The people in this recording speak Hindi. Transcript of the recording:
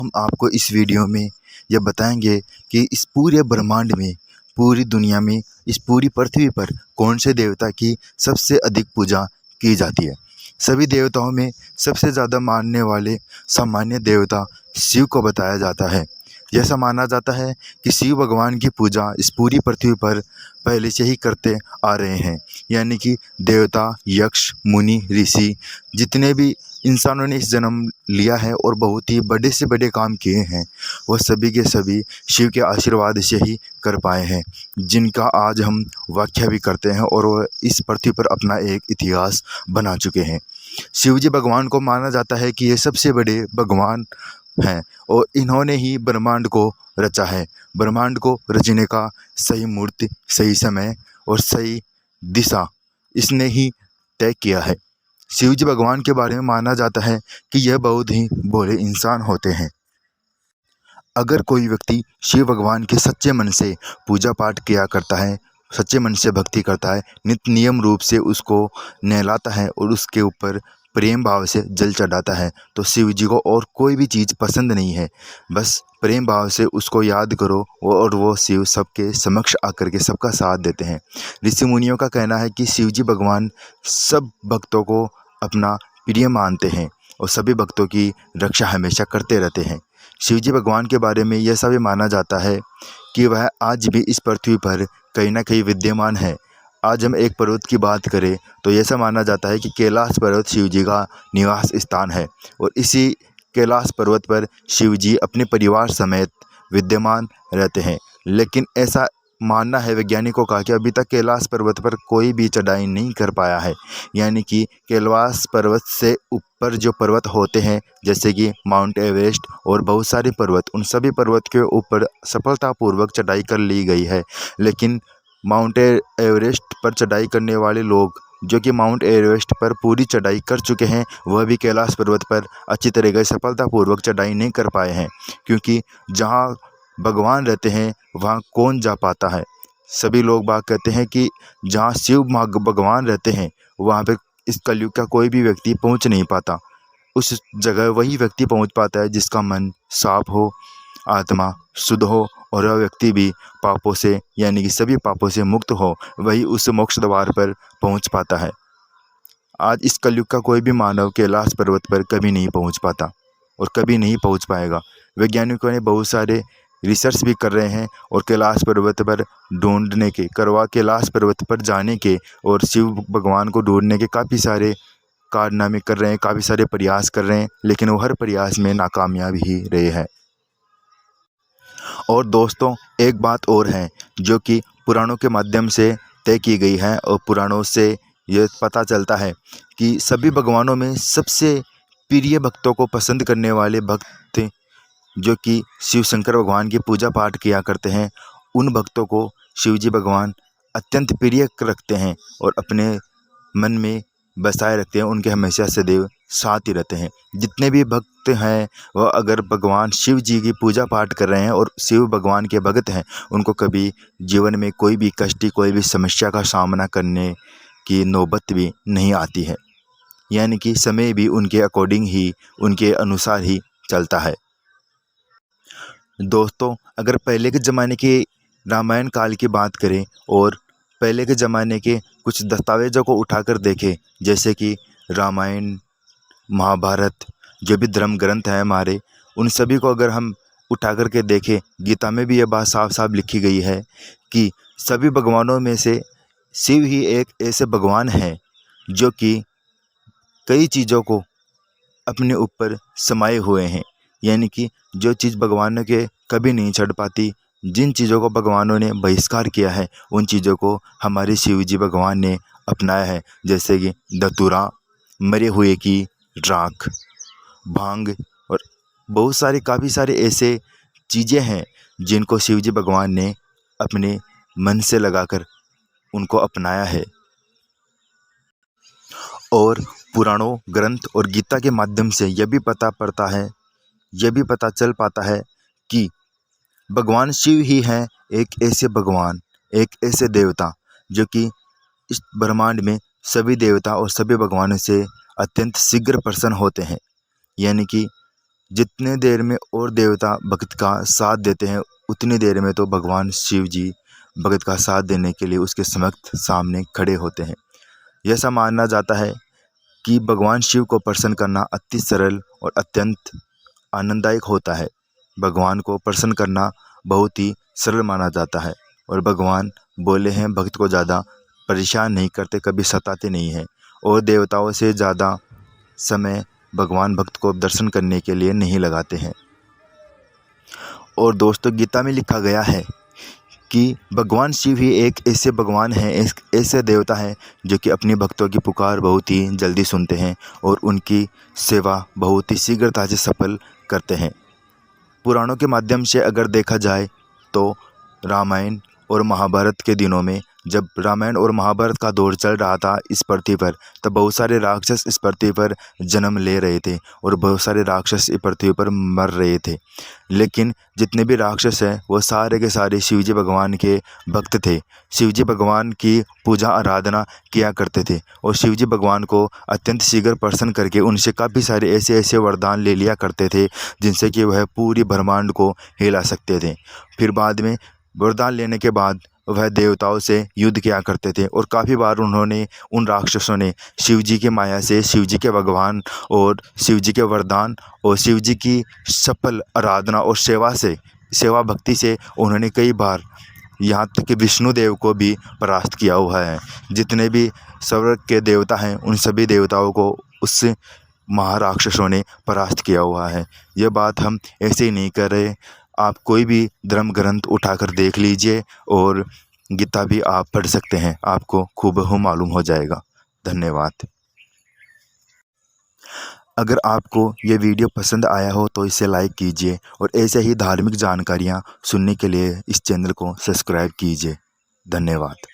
हम आपको इस वीडियो में यह बताएंगे कि इस पूरे ब्रह्मांड में, पूरी दुनिया में, इस पूरी पृथ्वी पर कौन से देवता की सबसे अधिक पूजा की जाती है। सभी देवताओं में सबसे ज़्यादा मानने वाले सामान्य देवता शिव को बताया जाता है। ऐसा माना जाता है कि शिव भगवान की पूजा इस पूरी पृथ्वी पर पहले से ही करते आ रहे हैं। यानी कि देवता, यक्ष, मुनि, ऋषि, जितने भी इंसानों ने इस जन्म लिया है और बहुत ही बड़े से बड़े काम किए हैं, वह सभी के सभी शिव के आशीर्वाद से ही कर पाए हैं, जिनका आज हम व्याख्या भी करते हैं और वह इस पृथ्वी पर अपना एक इतिहास बना चुके हैं। शिव जी भगवान को माना जाता है कि ये सबसे बड़े भगवान हैं और इन्होंने ही ब्रह्मांड को रचा है। ब्रह्मांड को रचने का सही मुहूर्त, सही समय और सही दिशा इसने ही तय किया है। शिव जी भगवान के बारे में माना जाता है कि यह बहुत ही भोले इंसान होते हैं। अगर कोई व्यक्ति शिव भगवान के सच्चे मन से पूजा पाठ किया करता है, सच्चे मन से भक्ति करता है, नित्य नियम रूप से उसको नहलाता है और उसके ऊपर प्रेम भाव से जल चढ़ाता है, तो शिव जी को और कोई भी चीज़ पसंद नहीं है। बस प्रेम भाव से उसको याद करो और वो शिव सबके समक्ष आकर के सबका साथ देते हैं। ऋषि मुनियों का कहना है कि शिव जी भगवान सब भक्तों को अपना प्रिय मानते हैं और सभी भक्तों की रक्षा हमेशा करते रहते हैं। शिवजी भगवान के बारे में यह भी माना जाता है कि वह आज भी इस पृथ्वी पर कहीं ना कहीं विद्यमान है। आज हम एक पर्वत की बात करें तो ऐसा माना जाता है कि कैलाश पर्वत शिव जी का निवास स्थान है और इसी कैलाश पर्वत पर शिव जी अपने परिवार समेत विद्यमान रहते हैं। लेकिन ऐसा मानना है वैज्ञानिकों का कि अभी तक कैलाश पर्वत पर कोई भी चढ़ाई नहीं कर पाया है। यानी कि कैलाश पर्वत से ऊपर जो पर्वत होते हैं, जैसे कि माउंट एवरेस्ट और बहुत सारे पर्वत, उन सभी पर्वत के ऊपर सफलतापूर्वक चढ़ाई कर ली गई है। लेकिन माउंट एवरेस्ट पर चढ़ाई करने वाले लोग जो कि माउंट एवरेस्ट पर पूरी चढ़ाई कर चुके हैं, वह भी कैलाश पर्वत पर अच्छी तरीके से सफलतापूर्वक चढ़ाई नहीं कर पाए हैं, क्योंकि जहाँ भगवान रहते हैं वहाँ कौन जा पाता है। सभी लोग बात कहते हैं कि जहाँ शिव भगवान रहते हैं वहाँ पे इस कलयुग का कोई भी व्यक्ति पहुँच नहीं पाता। उस जगह वही व्यक्ति पहुँच पाता है जिसका मन साफ हो, आत्मा शुद्ध हो और वह व्यक्ति भी पापों से, यानी कि सभी पापों से मुक्त हो, वही उस मोक्ष द्वार पर पहुँच पाता है। आज इस कलयुग का कोई भी मानव कैलाश पर्वत पर कभी नहीं पहुँच पाता और कभी नहीं पहुँच पाएगा। वैज्ञानिकों ने बहुत सारे रिसर्च भी कर रहे हैं और कैलाश पर्वत पर ढूंढने के कैलाश पर्वत पर जाने के और शिव भगवान को ढूंढने के काफ़ी सारे कारनामे कर रहे हैं, काफ़ी सारे प्रयास कर रहे हैं, लेकिन वो हर प्रयास में नाकामयाब ही रहे हैं। और दोस्तों, एक बात और है जो कि पुराणों के माध्यम से तय की गई है और पुराणों से ये पता चलता है कि सभी भगवानों में सबसे प्रिय भक्तों को पसंद करने वाले भक्त जो कि शिव शंकर भगवान की पूजा पाठ किया करते हैं, उन भक्तों को शिवजी भगवान अत्यंत प्रिय रखते हैं और अपने मन में बसाए रखते हैं। उनके हमेशा सदैव साथ ही रहते हैं। जितने भी भक्त हैं वह अगर भगवान शिव जी की पूजा पाठ कर रहे हैं और शिव भगवान के भक्त हैं, उनको कभी जीवन में कोई भी कष्ट, कोई भी समस्या का सामना करने की नौबत भी नहीं आती है। यानी कि समय भी उनके अकॉर्डिंग ही, उनके अनुसार ही चलता है। दोस्तों, अगर पहले के ज़माने के रामायण काल की बात करें और पहले के ज़माने के कुछ दस्तावेज़ों को उठाकर देखें, जैसे कि रामायण, महाभारत, जो भी धर्म ग्रंथ हैं हमारे, उन सभी को अगर हम उठा कर के देखें, गीता में भी यह बात साफ साफ लिखी गई है कि सभी भगवानों में से शिव ही एक ऐसे भगवान हैं जो कि कई चीज़ों को अपने ऊपर समाये हुए हैं। यानी कि जो चीज़ भगवानों के कभी नहीं चढ़ पाती, जिन चीज़ों को भगवानों ने बहिष्कार किया है, उन चीज़ों को हमारे शिव जी भगवान ने अपनाया है। जैसे कि धतूरा, मरे हुए की राख, भांग और बहुत सारे काफ़ी सारे ऐसे चीज़ें हैं जिनको शिव जी भगवान ने अपने मन से लगाकर उनको अपनाया है। और पुराणों, ग्रंथ और गीता के माध्यम से यह भी पता पड़ता है, यह भी पता चल पाता है कि भगवान शिव ही हैं एक ऐसे भगवान, एक ऐसे देवता जो कि इस ब्रह्मांड में सभी देवता और सभी भगवानों से अत्यंत शीघ्र प्रसन्न होते हैं। यानी कि जितने देर में और देवता भक्त का साथ देते हैं उतनी देर में तो भगवान शिव जी भक्त का साथ देने के लिए उसके समक्ष सामने खड़े होते हैं। ऐसा माना जाता है कि भगवान शिव को प्रसन्न करना अति सरल और अत्यंत आनंददायक होता है। भगवान को प्रसन्न करना बहुत ही सरल माना जाता है और भगवान बोले हैं भक्त को ज़्यादा परेशान नहीं करते, कभी सताते नहीं हैं और देवताओं से ज़्यादा समय भगवान भक्त को दर्शन करने के लिए नहीं लगाते हैं। और दोस्तों, गीता में लिखा गया है कि भगवान शिव ही एक ऐसे भगवान हैं, ऐसे देवता हैं जो कि अपने भक्तों की पुकार बहुत ही जल्दी सुनते हैं और उनकी सेवा बहुत ही शीघ्रता से सफल करते हैं। पुराणों के माध्यम से अगर देखा जाए तो रामायण और महाभारत के दिनों में जब रामायण और महाभारत का दौर चल रहा था इस पृथ्वी पर, तब बहुत सारे राक्षस इस पृथ्वी पर जन्म ले रहे थे और बहुत सारे राक्षस इस पृथ्वी पर मर रहे थे। लेकिन जितने भी राक्षस हैं वो सारे के सारे शिवजी भगवान के भक्त थे, शिवजी भगवान की पूजा आराधना किया करते थे और शिवजी भगवान को अत्यंत शीघ्र प्रसन्न करके उनसे काफ़ी सारे ऐसे ऐसे वरदान ले लिया करते थे जिनसे कि वह पूरी ब्रह्मांड को हिला सकते थे। फिर बाद में वरदान लेने के बाद वह देवताओं से युद्ध किया करते थे और काफ़ी बार उन्होंने उन राक्षसों ने शिवजी के माया से, शिवजी के भगवान और शिवजी के वरदान और शिवजी की सफल आराधना और सेवा भक्ति से उन्होंने कई बार यहाँ तक कि विष्णु देव को भी परास्त किया हुआ है। जितने भी स्वर्ग के देवता हैं उन सभी देवताओं को उस महाराक्षसों ने परास्त किया हुआ है। यह बात हम ऐसे ही नहीं कर रहे, आप कोई भी धर्म ग्रंथ उठाकर देख लीजिए और गीता भी आप पढ़ सकते हैं, आपको खूबहू मालूम हो जाएगा। धन्यवाद। अगर आपको ये वीडियो पसंद आया हो तो इसे लाइक कीजिए और ऐसे ही धार्मिक जानकारियाँ सुनने के लिए इस चैनल को सब्सक्राइब कीजिए। धन्यवाद।